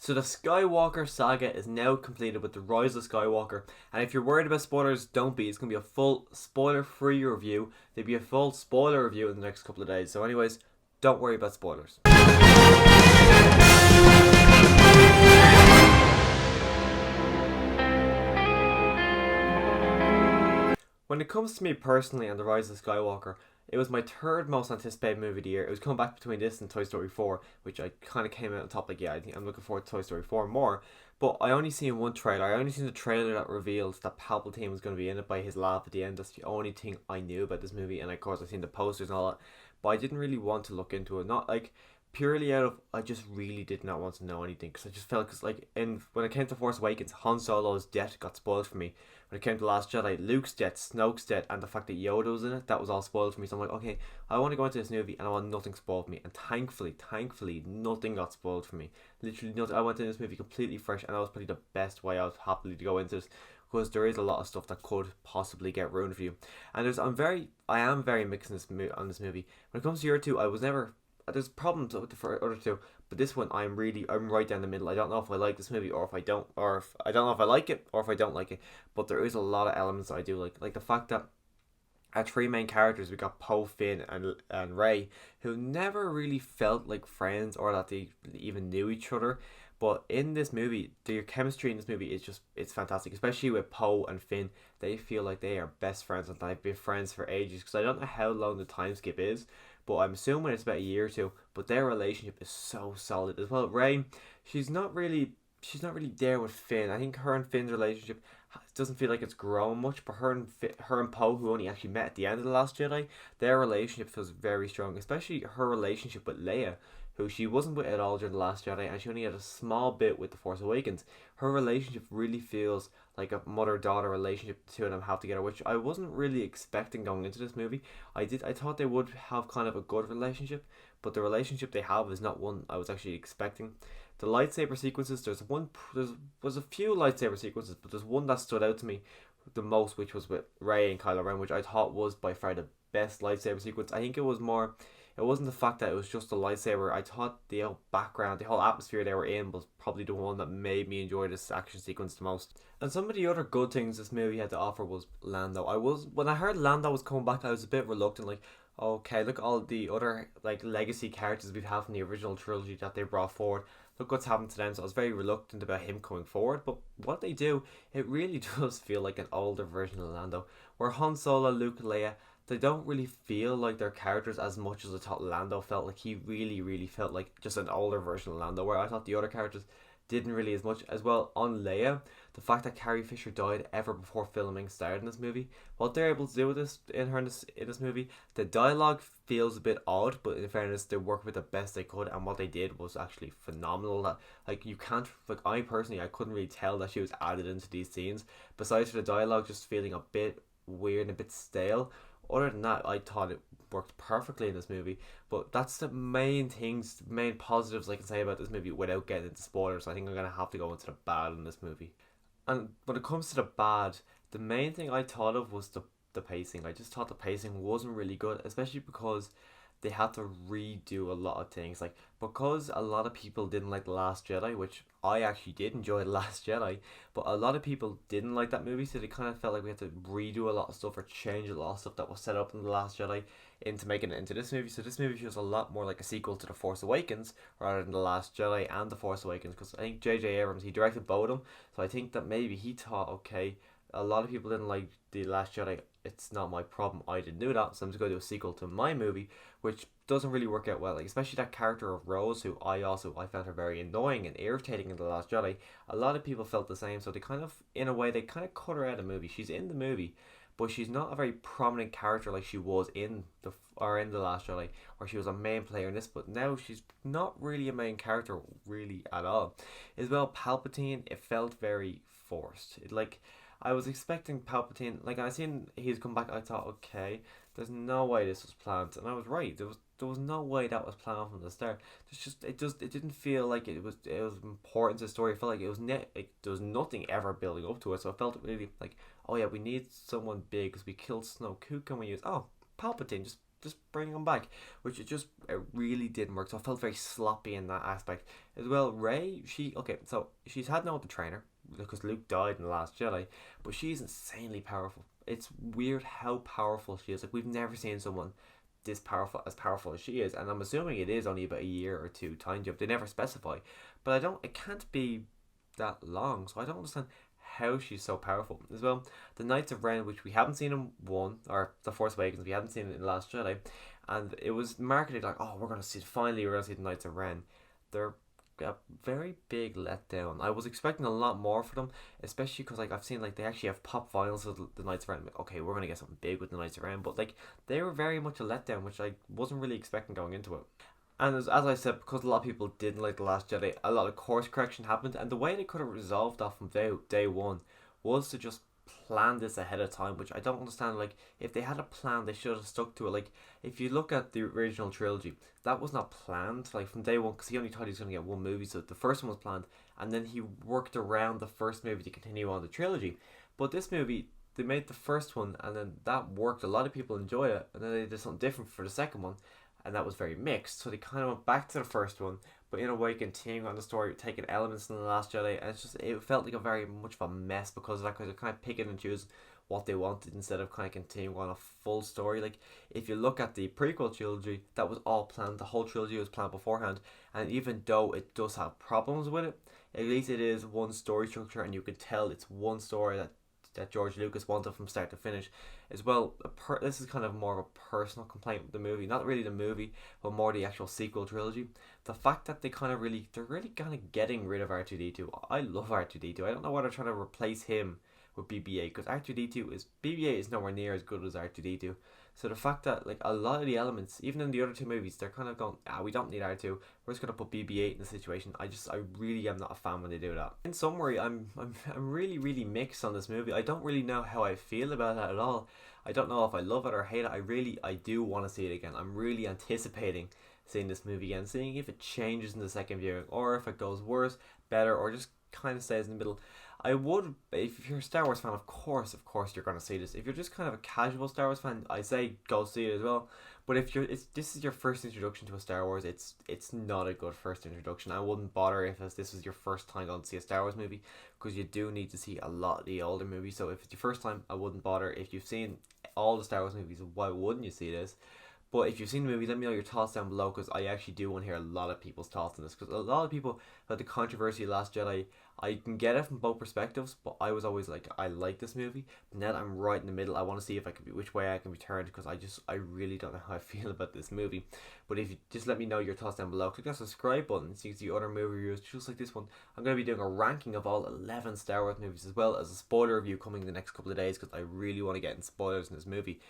So the Skywalker saga is now completed with the Rise of Skywalker, and if you're worried about spoilers, don't be. It's going to be a full spoiler-free review. There'll be a full spoiler review in the next couple of days. So anyways, don't worry about spoilers. When it comes to me personally and the Rise of Skywalker, it was my third most anticipated movie of the year. It was coming back between this and Toy Story 4, which I kind of came out on top like, yeah, I think I'm looking forward to Toy Story 4 more. But I only seen one trailer. I only seen the trailer that revealed that Palpatine was going to be in it by his laugh at the end. That's the only thing I knew about this movie. And of course, I've seen the posters and all that. But I didn't really want to look into it. Not like purely out of, I just really did not want to know anything. Because I just felt, because like, when it came to Force Awakens, Han Solo's death got spoiled for me. When it came to Last Jedi, Luke's death, Snoke's death, and the fact that Yoda was in it, that was all spoiled for me. So I'm like, okay, I want to go into this movie and I want nothing spoiled for me. And thankfully, nothing got spoiled for me. Literally nothing. I went into this movie completely fresh, and that was probably the best way I was happily to go into this, because there is a lot of stuff that could possibly get ruined for you. And I am very mixed on this movie. When it comes to year two, I was never. There's problems with the other two, but this one I'm right down the middle. I don't know if I like this movie or if I don't, or if I don't know if I like it or if I don't like it. But there is a lot of elements that I do like the fact that our three main characters, we got Poe, Finn, and Rey, who never really felt like friends or that they even knew each other. But in this movie, their chemistry in this movie it's fantastic, especially with Poe and Finn. They feel like they are best friends and they've been friends for ages. Because I don't know how long the time skip is, but I'm assuming it's about a year or two. But their relationship is so solid as well. Rey, she's not really there with Finn. I think her and Finn's relationship doesn't feel like it's grown much. But her and Poe, who only actually met at the end of The Last Jedi, their relationship feels very strong. Especially her relationship with Leia, who she wasn't with at all during The Last Jedi, and she only had a small bit with The Force Awakens. Her relationship really feels like a mother-daughter relationship the two of them have together, which I wasn't really expecting going into this movie. I thought they would have kind of a good relationship, but the relationship they have is not one I was actually expecting. The lightsaber sequences, there was a few lightsaber sequences, but there's one that stood out to me the most, which was with Rey and Kylo Ren, which I thought was by far the best lightsaber sequence. I think it wasn't the fact that it was just a lightsaber. I thought the whole background, the whole atmosphere they were in was probably the one that made me enjoy this action sequence the most. And some of the other good things this movie had to offer was Lando. When I heard Lando was coming back, I was a bit reluctant, like, okay, look at all the other like legacy characters we've had from the original trilogy that they brought forward. Look what's happened to them. So I was very reluctant about him coming forward. But what they do, it really does feel like an older version of Lando. Where Han Solo, Luke, and Leia, they don't really feel like their characters as much as I thought Lando felt. Like he really felt like just an older version of Lando, where I thought the other characters didn't really as much. As well, on Leia, the fact that Carrie Fisher died ever before filming started in this movie, what they're able to do with this in this movie, the dialogue feels a bit odd, but in fairness, they worked with the best they could, and what they did was actually phenomenal. That like you can't like I personally I couldn't really tell that she was added into these scenes. Besides for the dialogue just feeling a bit weird and a bit stale. Other than that, I thought it worked perfectly in this movie. But that's the main positives I can say about this movie without getting into spoilers. I think I'm going to have to go into the bad in this movie. And when it comes to the bad, the main thing I thought of was the pacing. I just thought the pacing wasn't really good, especially because they had to redo a lot of things. Like, because a lot of people didn't like The Last Jedi, which I actually did enjoy The Last Jedi, but a lot of people didn't like that movie, so they kind of felt like we had to redo a lot of stuff or change a lot of stuff that was set up in The Last Jedi into making it into this movie. So this movie feels a lot more like a sequel to The Force Awakens rather than The Last Jedi and The Force Awakens, because I think J.J. Abrams, he directed both of them, so I think that maybe he thought, okay, a lot of people didn't like The Last Jedi, it's not my problem, I didn't do that, so I'm just going to do a sequel to my movie, which doesn't really work out well. Like, especially that character of Rose, who I found her very annoying and irritating in The Last Jedi. A lot of people felt the same, so they kind of, in a way, they kind of cut her out of the movie. She's in the movie, but she's not a very prominent character like she was in The Last Jedi, where she was a main player in this, but now she's not really a main character really at all. As well, Palpatine, it felt very forced. I was expecting Palpatine, like I seen he's come back, I thought, okay, there's no way this was planned, and I was right. There was no way that was planned from the start. It didn't feel like it was important to the story. It felt like it was there was nothing ever building up to it, so it felt really like, oh yeah, we need someone big because we killed Snoke. Who can we use? Oh, Palpatine, just just bring him back, which it really didn't work. So I felt very sloppy in that aspect as well. Ray, so she's had no other trainer because Luke died in the Last Jedi, but she's insanely powerful. It's weird how powerful she is. Like we've never seen someone this powerful as she is, and I'm assuming it is only about a year or two time jump. They never specify, but it can't be that long, so I don't understand how she's so powerful as well. The Knights of Ren, which we haven't seen in one, or the Force Awakens, we haven't seen it in the Last Jedi, and it was marketed like, oh, we're gonna see the Knights of Ren. They're a very big letdown. I was expecting a lot more for them, especially because like I've seen like they actually have pop vinyls of the Knights of Ren. Like, okay, we're gonna get something big with the Knights of Ren, but like they were very much a letdown, which I wasn't really expecting going into it. And as I said, because a lot of people didn't like The Last Jedi, a lot of course correction happened, and the way they could have resolved that from day one was to just plan this ahead of time, which I don't understand. Like, if they had a plan, they should have stuck to it. Like, if you look at the original trilogy, that was not planned, like, from day one, because he only thought he was going to get one movie, so the first one was planned, and then he worked around the first movie to continue on the trilogy. But this movie, they made the first one, and then that worked. A lot of people enjoyed it, and then they did something different for the second one, and that was very mixed. So they kind of went back to the first one, but in a way continuing on the story, taking elements from the Last Jedi, and it felt like a very much of a mess because of that, because they're kind of picking and choosing what they wanted instead of kind of continuing on a full story. Like if you look at the prequel trilogy, that was all planned. The whole trilogy was planned beforehand, and even though it does have problems with it, at least it is one story structure, and you can tell it's one story that George Lucas wanted from start to finish as well. This is kind of more of a personal complaint with the movie, not really the movie, but more the actual sequel trilogy. The fact that they're really kind of getting rid of R2D2. I love R2D2. I don't know why they're trying to replace him with BB-8, because BB-8 is nowhere near as good as R2D2. So the fact that like a lot of the elements, even in the other two movies, they're kind of going, we don't need R2. We're just gonna put BB-8 in the situation. I really am not a fan when they do that. In summary, I'm really mixed on this movie. I don't really know how I feel about it at all. I don't know if I love it or hate it. I do want to see it again. I'm really anticipating seeing this movie again, seeing if it changes in the second viewing, or if it goes worse, better, or just kind of stays in the middle. I would, if you're a Star Wars fan, of course, you're going to see this. If you're just kind of a casual Star Wars fan, I say go see it as well. But if this is your first introduction to a Star Wars, it's not a good first introduction. I wouldn't bother if this was your first time going to see a Star Wars movie, because you do need to see a lot of the older movies. So if it's your first time, I wouldn't bother. If you've seen all the Star Wars movies, why wouldn't you see this? But if you've seen the movie, let me know your thoughts down below, because I actually do want to hear a lot of people's thoughts on this. Because a lot of people about the controversy of Last Jedi, I can get it from both perspectives, but I was always like, I like this movie. But now that I'm right in the middle, I want to see if which way I can be turned, because I really don't know how I feel about this movie. But if you just let me know your thoughts down below, click that subscribe button so you can see other movie reviews just like this one. I'm going to be doing a ranking of all 11 Star Wars movies, as well as a spoiler review coming in the next couple of days, because I really want to get in spoilers in this movie.